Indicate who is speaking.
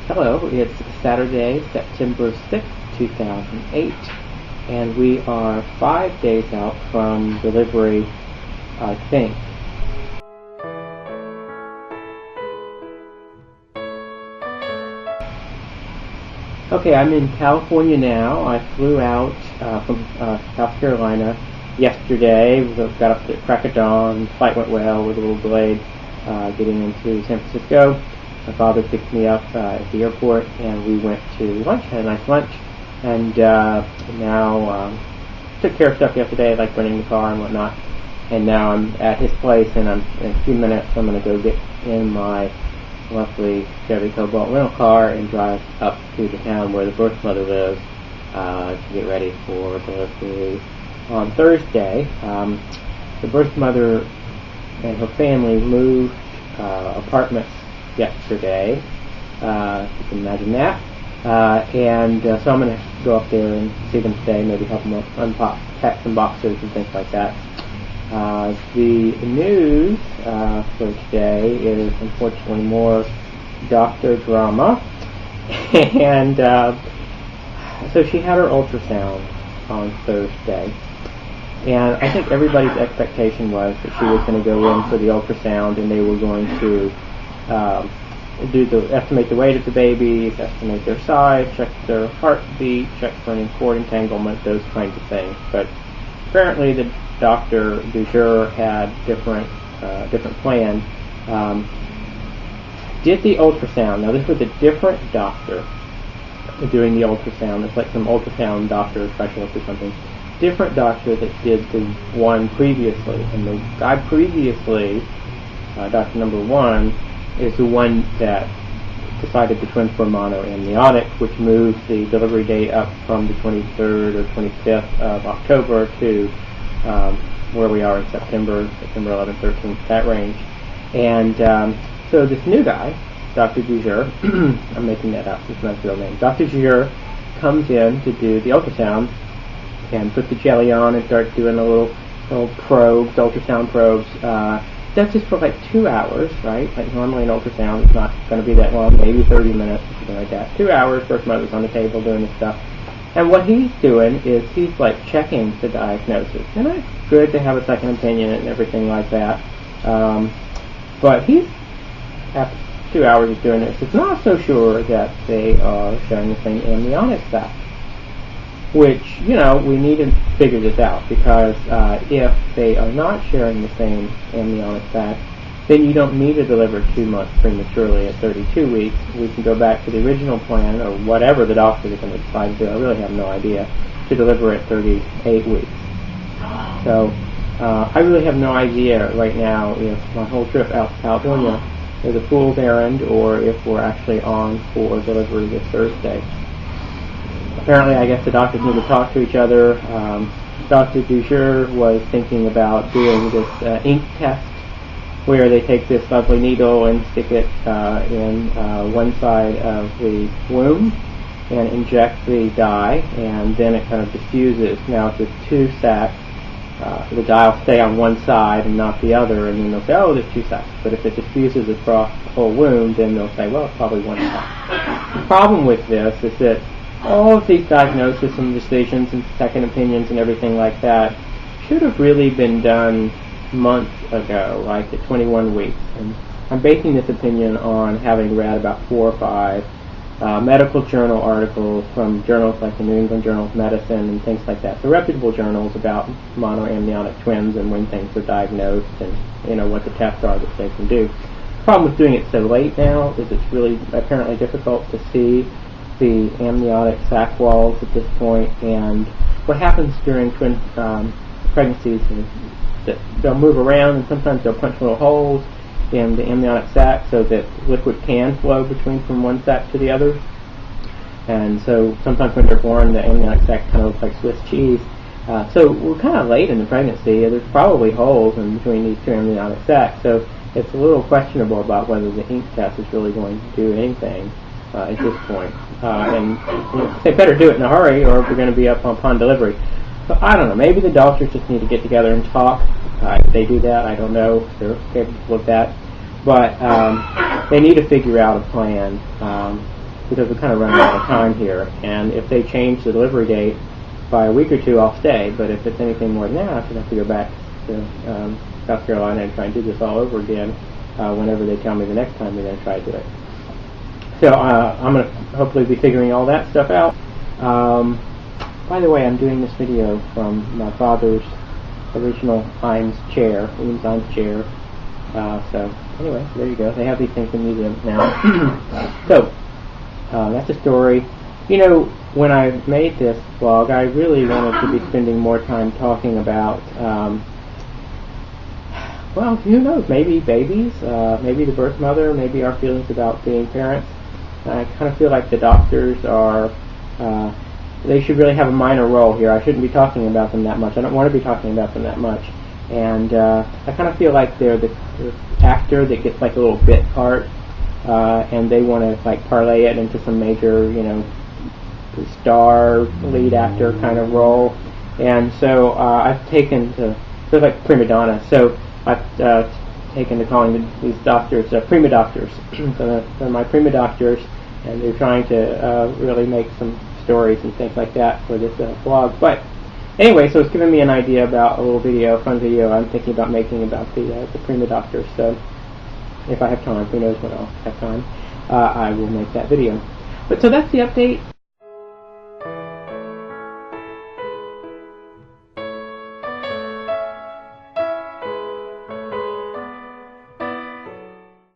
Speaker 1: Hello, it's Saturday, September 6th, 2008, and we are 5 days out from delivery, I think. Okay, I'm in California now. I flew out from South Carolina yesterday. Got up at crack of dawn. The flight went well, was a little delayed getting into San Francisco. My father picked me up at the airport, and we went to lunch, had a nice lunch, and now took care of stuff yesterday, like running the car and whatnot, and now I'm at his place, and in a few minutes I'm going to go get in my lovely Chevy Cobalt rental car and drive up to the town where the birth mother lives to get ready for delivery on Thursday. The birth mother and her family moved apartments yesterday, if you can imagine that, and so I'm going to go up there and see them today, maybe help them pack some boxes and things like that. The news for today is unfortunately more doctor drama, and so she had her ultrasound on Thursday, and I think everybody's expectation was that she was going to go in for the ultrasound and they were going to estimate the weight of the babies, estimate their size, check their heartbeat, check for any cord entanglement, those kinds of things. But apparently the doctor du jour had different plan. Did the ultrasound. Now this was a different doctor doing the ultrasound. It's like some ultrasound doctor, specialist or something. Different doctor that did the one previously. And the guy previously, doctor number one, is the one that decided the twins were monoamniotic, which moves the delivery date up from the 23rd or 25th of October to where we are in September 11th, 13th, that range. And so this new guy, Dr. du jour, I'm making that up, it's not his real name, Dr. du jour comes in to do the ultrasound and put the jelly on and start doing the little probes, ultrasound probes. That's just for like 2 hours, right? Like normally an ultrasound is not going to be that long, maybe 30 minutes, something like that. 2 hours, birth mother's on the table doing this stuff. And what he's doing is he's like checking the diagnosis. And it's good to have a second opinion and everything like that. But he's, after 2 hours of doing this, is not so sure that they are sharing the same amniotic sac. Which, we need to figure this out, because if they are not sharing the same amniotic sac, then you don't need to deliver 2 months prematurely at 32 weeks. We can go back to the original plan, or whatever the doctor is going to decide to do. I really have no idea, to deliver at 38 weeks. So I really have no idea right now if my whole trip out to California is a fool's errand, or if we're actually on for delivery this Thursday. Apparently, I guess the doctors need to talk to each other. Dr. du jour was thinking about doing this ink test, where they take this lovely needle and stick it in one side of the womb and inject the dye, and then it kind of diffuses. Now, if there's 2 sacs, the dye will stay on one side and not the other, and then they'll say, oh, there's 2 sacs. But if it diffuses across the whole womb, then they'll say, well, it's probably 1 sac. The problem with this is that all of these diagnoses and decisions and second opinions and everything like that should have really been done months ago, like at 21 weeks. And I'm basing this opinion on having read about 4 or 5 medical journal articles from journals like the New England Journal of Medicine and things like that. So reputable journals about monoamniotic twins and when things are diagnosed and what the tests are that they can do. The problem with doing it so late now is it's really apparently difficult to see the amniotic sac walls at this point, and what happens during twin pregnancies is that they'll move around, and sometimes they'll punch little holes in the amniotic sac so that liquid can flow from one sac to the other. And so sometimes when they're born, the amniotic sac kind of looks like Swiss cheese. So we're kind of late in the pregnancy. There's probably holes in between these 2 amniotic sacs, so it's a little questionable about whether the ink test is really going to do anything at this point. And they better do it in a hurry, or we're going to be up upon delivery. So I don't know. Maybe the doctors just need to get together and talk. If they do that, I don't know if they're capable of that. But they need to figure out a plan. because we're kind of running out of time here. And if they change the delivery date by a week or two, I'll stay. But if it's anything more than that, I'm going to have to go back to South Carolina and try and do this all over again whenever they tell me the next time they're going to try to do it. So I'm going to hopefully be figuring all that stuff out. By the way, I'm doing this video from my father's original Eames chair. So anyway, there you go. They have these things in museums now. So that's a story. You know, when I made this vlog, I really wanted to be spending more time talking about, well, who knows, maybe babies, maybe the birth mother, maybe our feelings about being parents. I kind of feel like the doctors are, they should really have a minor role here. I shouldn't be talking about them that much. I don't want to be talking about them that much. And I kind of feel like they're the actor that gets like a little bit part, and they want to like parlay it into some major, you know, star lead actor kind of role. And so I've taken to, sort of like prima donna, so I've taken to calling these doctors Primadoctors. So they're my prima doctors, and they're trying to really make some stories and things like that for this blog. But anyway, so it's given me an idea about a little video, a fun video I'm thinking about making about the Primadoctors. So if I have time, who knows when I'll have time, I will make that video. But so that's the update.